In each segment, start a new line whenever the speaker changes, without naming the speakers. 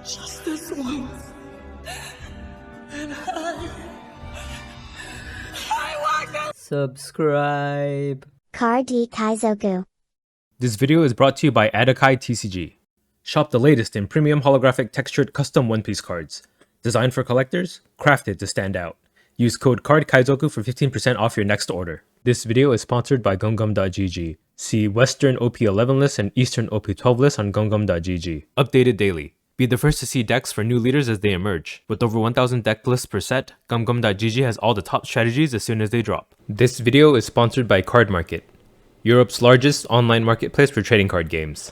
Just this once. And I want to subscribe.
Kaizoku.
This video is brought to you by Adakai TCG. Shop the latest in premium holographic textured custom One Piece cards. Designed for collectors, crafted to stand out. Use code Kaizoku for 15% off your next order. This video is sponsored by gumgum.gg. See Western OP11 list and Eastern OP12 list on gumgum.gg. Updated daily. Be the first to see decks for new leaders as they emerge. With over 1000 deck lists per set, gumgum.gg has all the top strategies as soon as they drop. This video is sponsored by Card Market, Europe's largest online marketplace for trading card games.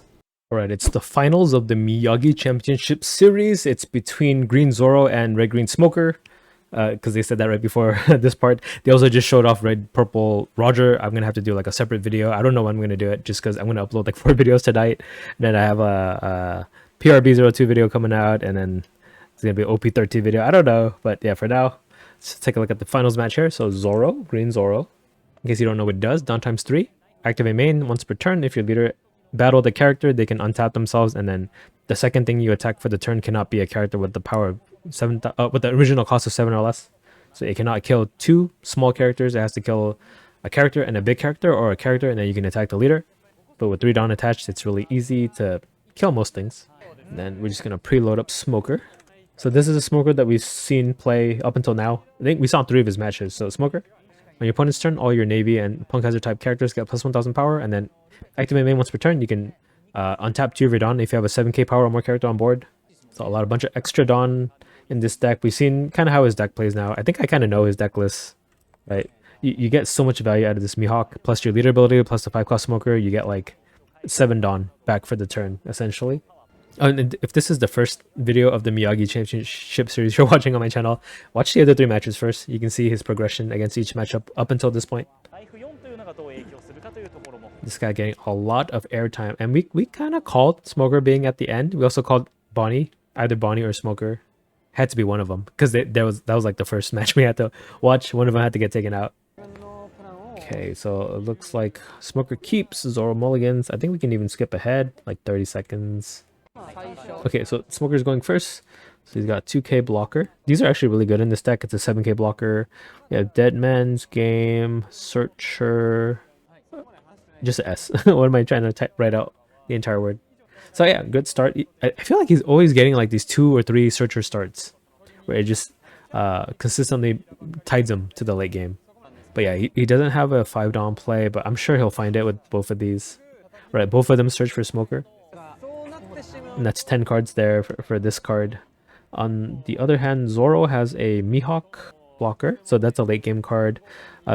Alright, it's the finals of the Miyagi Championship Series. It's between Green Zoro and Red Green Smoker. Because they said that right before this part. They also just showed off Red Purple Roger. I'm gonna have to do like a separate video. I don't know when I'm gonna do it, just because I'm gonna upload like 4 videos tonight. And then I have a PRB02 video coming out, and then it's gonna be an OP13 video. I don't know, but yeah, for now, let's take a look at the finals match here. So Zoro, Green Zoro. In case you don't know what it does, down times 3. Activate main once per turn. If your leader battled a character, they can untap themselves, and then the second thing you attack for the turn cannot be a character with the power of 7 with the original cost of 7 or less. So it cannot kill 2 small characters. It has to kill a character and a big character, or a character and then you can attack the leader. But with 3 Dawn attached, it's really easy to kill most things. And then we're just gonna preload up Smoker. So this is a Smoker that we've seen play up until now. I think we saw 3 of his matches. So Smoker, on your opponent's turn, all your Navy and Punk Hazard type characters get plus 1000 power, and then activate main once per turn. You can untap 2 of your Dawn if you have a 7k power or more character on board. So a bunch of extra Dawn in this deck. We've seen kind of how his deck plays now. I think I kind of know his deck list, right? You get so much value out of this Mihawk, plus your leader ability, plus the 5-cost Smoker. You get like 7 Dawn back for the turn, essentially. And if this is the first video of the Miyagi Championship Series you're watching on my channel, watch the other 3 matches first. You can see his progression against each matchup up until this point. This guy getting a lot of airtime, and we kind of called Smoker being at the end. We also called Bonnie, either Bonnie or Smoker. Had to be one of them, because that was like the first match we had to watch. One of them had to get taken out. Okay, so it looks like Smoker keeps, Zoro mulligans. I think we can even skip ahead, like 30 seconds. Okay, so Smoker's going first. So he's got 2k blocker. These are actually really good in this deck. It's a 7k blocker. We have Dead Man's Game, Searcher, just a S. What am I trying to write out the entire word? So yeah, good start. I feel like he's always getting like these 2 or 3 Searcher starts, where it just consistently tides him to the late game. But yeah, he doesn't have a 5 Dawn play, but I'm sure he'll find it with both of these. Right, both of them search for Smoker. And that's 10 cards there for this card. On the other hand, Zoro has a Mihawk blocker, so that's a late game card.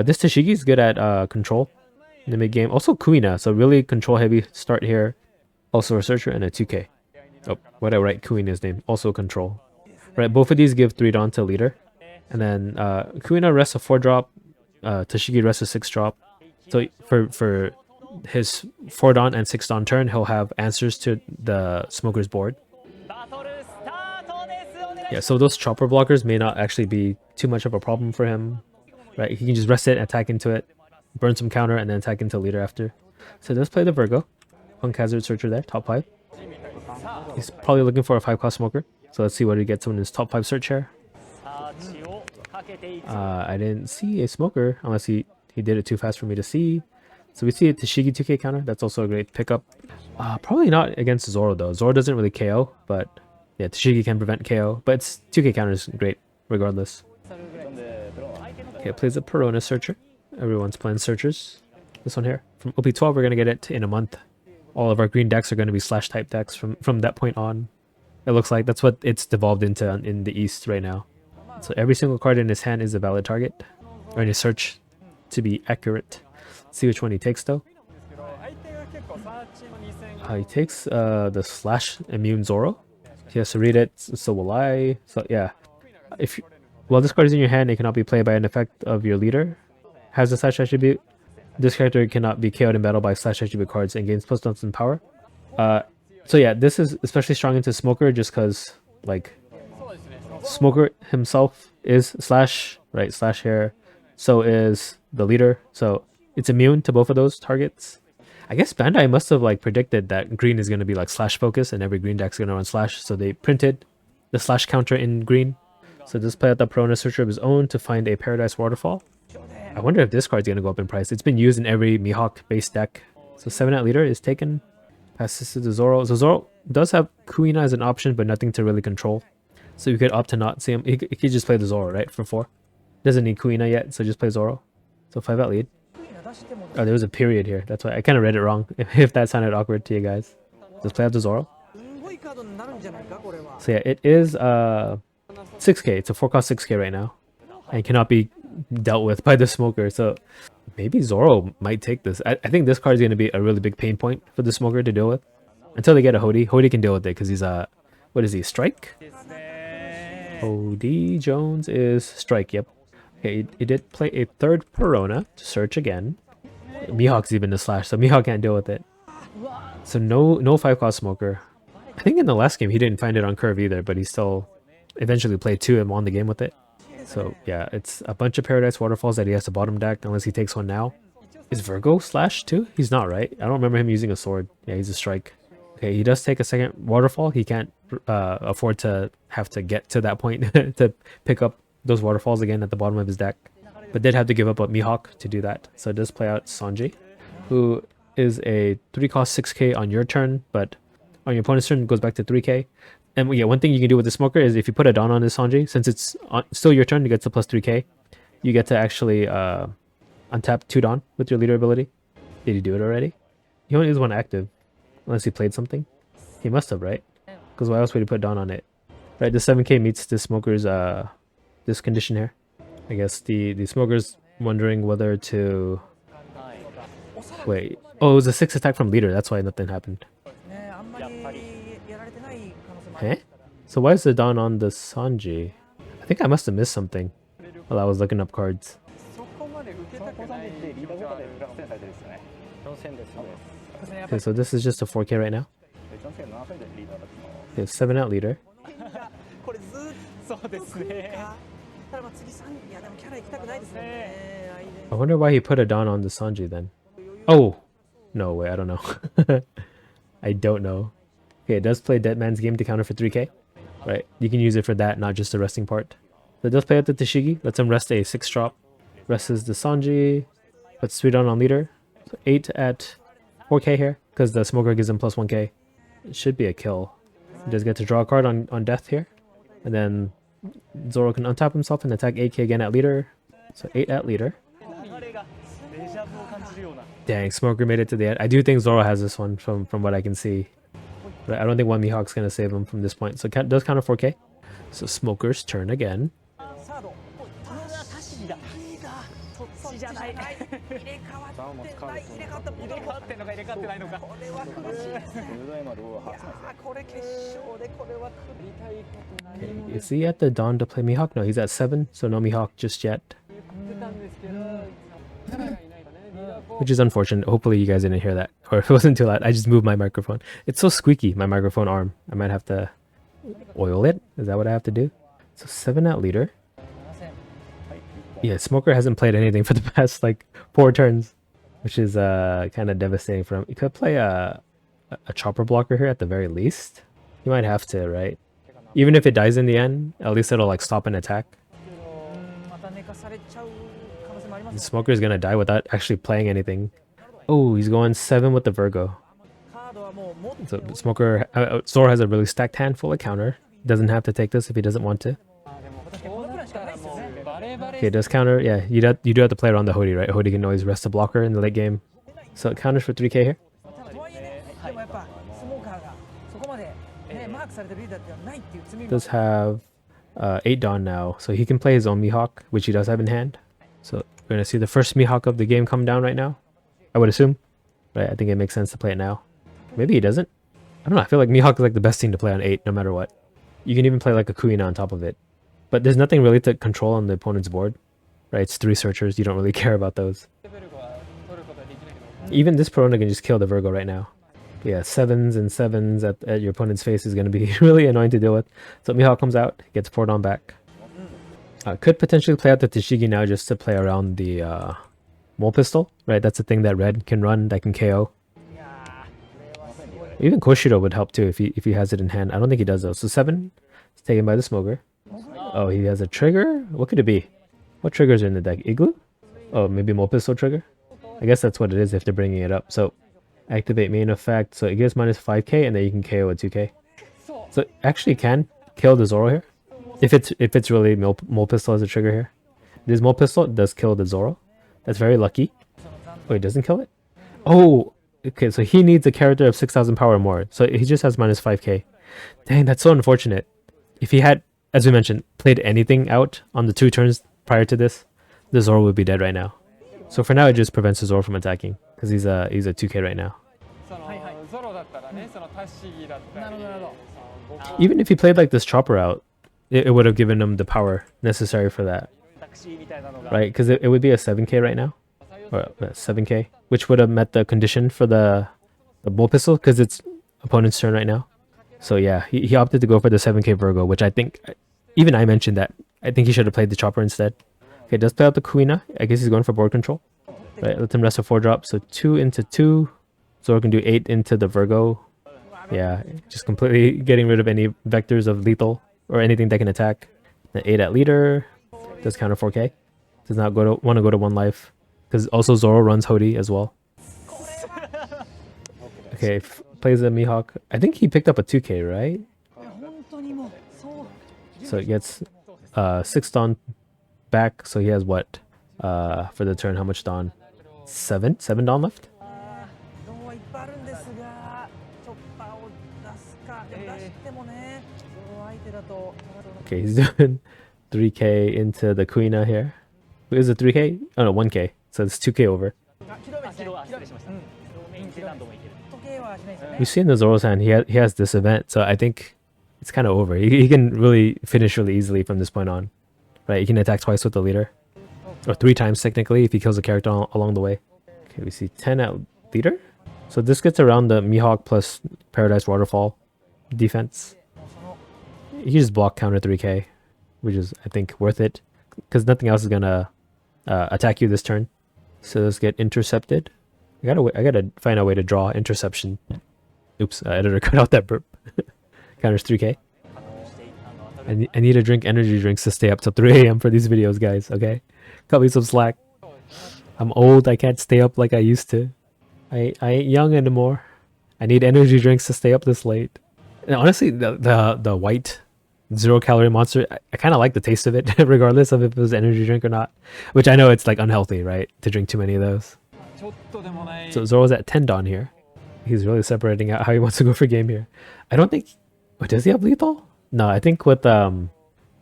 This Tashigi is good at control in the mid game. Also Kuina, so really control heavy start here. Also a Searcher and a 2k. Oh, what did I write Kuina's name? Also control. Right, both of these give 3 Dawn to leader. And then Kuina rests a 4 drop. Tashigi rests a 6 drop. So for his 4 Dawn and 6 Dawn turn, he'll have answers to the Smoker's board. Yeah, so those chopper blockers may not actually be too much of a problem for him. Right, he can just rest it, attack into it, burn some counter, and then attack into leader after. So let's play the Virgo. Punk Hazard Searcher there, top 5. He's probably looking for a 5-cost Smoker. So let's see what he gets in his top 5 search here. I didn't see a Smoker, unless he did it too fast for me to see. So we see a Tashigi 2k counter. That's also a great pickup. Probably not against Zoro though. Zoro doesn't really KO, but yeah, Tashigi can prevent KO. But it's 2k counter is great regardless. Okay, plays a Perona Searcher. Everyone's playing Searchers. This one here. From OP12, we're going to get it in a month. All of our green decks are going to be slash type decks from that point on. It looks like that's what it's devolved into in the East right now. So every single card in his hand is a valid target, or in his search to be accurate. Let's see which one he takes though. He takes the slash immune Zoro. He has to read it, so will I. So yeah, while this card is in your hand, it cannot be played by an effect of your leader. Has a slash attribute. This character cannot be KO'd in battle by slash attribute cards and gains plus 1000 power. So yeah, this is especially strong into Smoker just because like Smoker himself is slash, right? Slash here. So is the leader. So it's immune to both of those targets. I guess Bandai must have like predicted that green is going to be like slash focus and every green deck's going to run slash, so they printed the slash counter in green. So just play out the Perona Searcher of his own to find a Paradise Waterfall. I wonder if this card's going to go up in price. It's been used in every Mihawk base deck. So 7 at leader is taken. Passes to the Zoro. So Zoro does have Kuina as an option, but nothing to really control. So you could opt to not see him. He could just play the Zoro, right, for 4. Doesn't need Kuina yet, so just play Zoro. So 5 at lead. Oh, there was a period here. That's why I kind of read it wrong, if that sounded awkward to you guys. Just play out the Zoro. So yeah, it is 6k. It's a 4-cost 6k right now. And cannot be dealt with by the Smoker. So maybe Zoro might take this. I think this card is going to be a really big pain point for the Smoker to deal with. Until they get a Hody. Hody can deal with it because he's a... What is he? Strike? Hody Jones is Strike, yep. Okay, he did play a third Perona to search again. Mihawk's even a slash, so Mihawk can't deal with it. So no 5-cost Smoker. I think in the last game he didn't find it on curve either, but he still eventually played 2 and won the game with it. So yeah, it's a bunch of Paradise Waterfalls that he has to bottom deck unless he takes one now. Is Virgo slash too? He's not, right? I don't remember him using a sword. Yeah, he's a strike. Okay, he does take a second waterfall. He can't afford to have to get to that point to pick up those waterfalls again at the bottom of his deck. But did have to give up a Mihawk to do that. So it does play out Sanji, who is a 3-cost 6k on your turn, but on your opponent's turn it goes back to 3k. And yeah, one thing you can do with the Smoker is if you put a Dawn on this Sanji, since it's still your turn, you get to plus 3k. You get to actually untap 2 Dawn with your leader ability. Did he do it already? He only has 1 active. Unless he played something. He must have, right? Because why else would he put Dawn on it? Right, the 7k meets the Smoker's this condition here. I guess the Smoker's wondering whether to... Wait. Oh, it was a 6 attack from leader. That's why nothing happened. Huh? So why is the Dawn on the Sanji? I think I must have missed something while I was looking up cards. Okay, so this is just a 4k right now. Okay, 7 at leader. I wonder why he put a Dawn on the Sanji then. Oh! No, wait, I don't know. I don't know. Okay, it does play Dead Man's Game to counter for 3k. Right, you can use it for that, not just the resting part. So it does play out the Tashigi, lets him rest a 6-drop. Rests the Sanji, puts 3 Dawn on leader. So 8 at 4k here, because the Smoker gives him plus 1k. It should be a kill. He does get to draw a card on death here. And then Zoro can untap himself and attack 8k again at leader. So 8 at leader. Dang, Smoker made it to the end. I do think Zoro has this one from what I can see. But I don't think one Mihawk's going to save him from this point. So it does counter 4k. So Smoker's turn again. Okay, is he at the Dawn to play Mihawk? No, he's at 7, so no Mihawk just yet. Which is unfortunate. Hopefully you guys didn't hear that. Or if it wasn't too loud, I just moved my microphone. It's so squeaky, my microphone arm. I might have to oil it. Is that what I have to do? So 7 at leader. Yeah, Smoker hasn't played anything for the past like 4 turns. Which is kind of devastating for him. He could play a chopper blocker here at the very least. He might have to, right? Even if it dies in the end, at least it'll like stop an attack. The Smoker is gonna die without actually playing anything. Oh, he's going 7 with the Virgo. So Smoker, Zoro has a really stacked hand full of counter. Doesn't have to take this if he doesn't want to. Okay, it does counter. Yeah, you do have to play around the Hody, right? Hody can always rest a blocker in the late game. So it counters for 3k here. Does have 8 Dawn now, so he can play his own Mihawk, which he does have in hand. So we're going to see the first Mihawk of the game come down right now, I would assume. Right, I think it makes sense to play it now. Maybe he doesn't. I don't know, I feel like Mihawk is like the best thing to play on 8, no matter what. You can even play like a Kuina on top of it. But there's nothing really to control on the opponent's board. Right, it's 3 searchers, you don't really care about those. Even this Perona can just kill the Virgo right now. Yeah, 7s and 7s at your opponent's face is going to be really annoying to deal with. So Mihawk comes out, gets 4 Dawn back. Could potentially play out the Tashigi now just to play around the Mole Pistol. Right, that's the thing that Red can run that can KO. Even Koshiro would help too if he has it in hand. I don't think he does though. So 7 is taken by the Smoker. Oh, he has a trigger? What could it be? What triggers are in the deck? Igloo? Oh, maybe Pistol trigger? I guess that's what it is if they're bringing it up. So activate main effect. So it gives minus 5k and then you can KO a 2k. So actually can kill the Zoro here. If it's really Mole Pistol as a trigger here. This Mole Pistol does kill the Zoro. That's very lucky. Oh, it doesn't kill it? Oh, okay, so he needs a character of 6,000 power or more. So he just has minus 5k. Dang, that's so unfortunate. If he had, as we mentioned, played anything out on the 2 turns prior to this, the Zoro would be dead right now. So for now, it just prevents the Zoro from attacking because he's a 2k right now. Even if he played like this chopper out, it would have given him the power necessary for that, right? Because it would be a 7k right now, or 7k, which would have met the condition for the bull pistol because it's opponent's turn right now. So yeah, he opted to go for the 7k Virgo, which I think, even I mentioned that, I think he should have played the chopper instead. Okay, does play out the Kuina. I guess he's going for board control. Right, let him rest a 4 drop. So 2 into 2. Zoro can do 8 into the Virgo. Yeah, just completely getting rid of any vectors of lethal or anything that can attack. Then 8 at leader. Does counter 4k. Does not want to go to 1 life. Because also Zoro runs Hody as well. Okay, plays a Mihawk. I think he picked up a 2k, right? So it gets 6 Dawn back. So he has what? For the turn, how much Dawn? 7 Dawn left? Okay, he's doing 3k into the Kuina here. Is it 3k? Oh no, 1k. So it's 2k over. We've seen the Zoro's hand. He has this event, so I think it's kind of over. He can really finish really easily from this point on. Right, he can attack twice with the leader. Or 3 times technically if he kills a character along the way. Okay, we see 10 at leader. So this gets around the Mihawk plus Paradise Waterfall defense. He just block counter 3k, which is I think worth it because nothing else is gonna attack you this turn. So let's get intercepted. I gotta find a way to draw interception. Oops, editor cut out that burp. Counters 3k. I need to drink energy drinks to stay up till 3 a.m. for these videos, guys. Okay, cut me some slack. I'm old. I can't stay up like I used to. I ain't young anymore. I need energy drinks to stay up this late. And honestly, the white 0-calorie monster, I kind of like the taste of it, regardless of if it was energy drink or not. Which I know it's like unhealthy, right? To drink too many of those. So Zoro's at 10 Dawn here. He's really separating out how he wants to go for game here. I don't think... Wait, does he have lethal? No, I think with the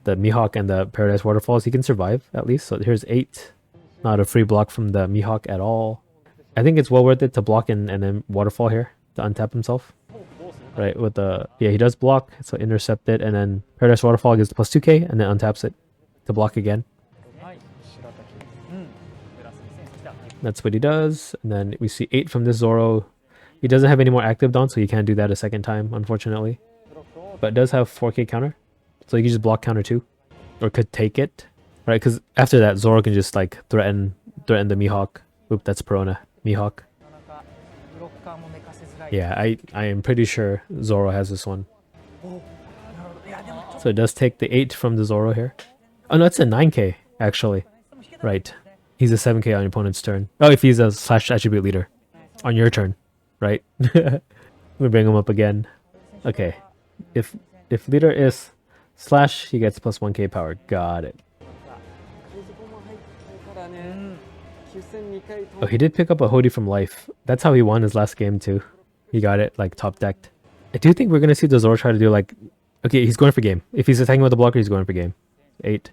Mihawk and the Paradise Waterfalls, he can survive at least. So here's 8. Not a free block from the Mihawk at all. I think it's well worth it to block and then Waterfall here to untap himself. Right, with the... Yeah, he does block, so intercept it, and then Paradise Waterfall gives plus 2k, and then untaps it to block again. That's what he does. And then we see 8 from this Zoro. He doesn't have any more active Dawn, so he can't do that a second time, unfortunately. But does have 4k counter, so he can just block counter 2. Or could take it. Right, because after that, Zoro can just like threaten the Mihawk. Oop, that's Perona. Mihawk. Yeah, I am pretty sure Zoro has this one. So it does take the 8 from the Zoro here. Oh no, it's a 9k actually. Right. He's a 7k on your opponent's turn. Oh, if he's a slash attribute leader. On your turn. Right? Let me bring him up again. Okay. If leader is slash, he gets plus 1k power. Got it. Oh, he did pick up a Hody from life. That's how he won his last game too. He got it like top decked. I do think we're gonna see the Zoro try to do like... Okay, he's going for game. If he's attacking with the blocker, he's going for game. 8.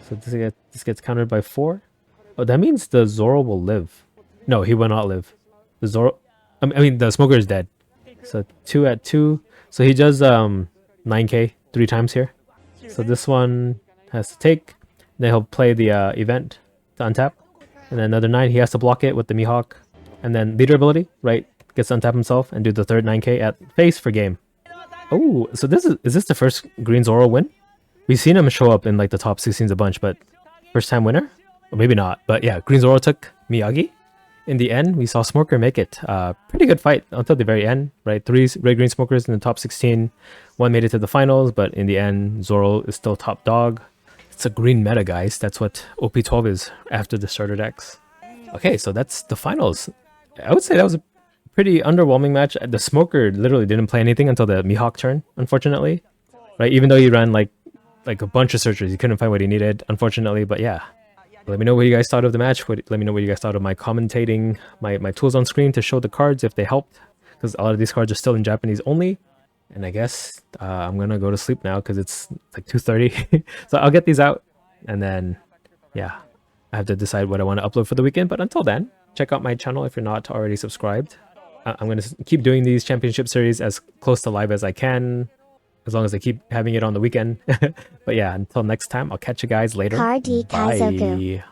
So this gets countered by 4. Oh, that means the Zoro will live. No, he will not live. The Zoro... I mean, the Smoker is dead. So 2 at 2. So he does 9k 3 times here. So this one has to take. Then he'll play the event to untap. And then another 9, he has to block it with the Mihawk. And then leader ability, right? Gets to untap himself and do the third 9k at face for game. Oh, so is this the first Green Zoro win? We've seen him show up in like the top 16s a bunch, but first time winner? Or maybe not. But yeah, Green Zoro took Miyagi in the end, we saw Smoker make it. Pretty good fight until the very end, right? 3 red-green Smokers in the top 16. 1 made it to the finals, but in the end, Zoro is still top dog. It's a green meta, guys. That's what OP12 is after the starter decks. Okay, so that's the finals. I would say that was a pretty underwhelming match. The Smoker literally didn't play anything until the Mihawk turn, unfortunately. Right? Even though he ran like a bunch of searchers, he couldn't find what he needed, unfortunately. But yeah, let me know what you guys thought of the match. Let me know what you guys thought of my commentating, my tools on screen to show the cards if they helped, because a lot of these cards are still in Japanese only. And I guess I'm gonna go to sleep now because it's like 2:30. So I'll get these out, and then yeah, I have to decide what I want to upload for the weekend. But until then, check out my channel if you're not already subscribed. I'm gonna keep doing these championship series as close to live as I can, as long as I keep having it on the weekend. But yeah, until next time, I'll catch you guys later.
Card Kaizoku.
Bye.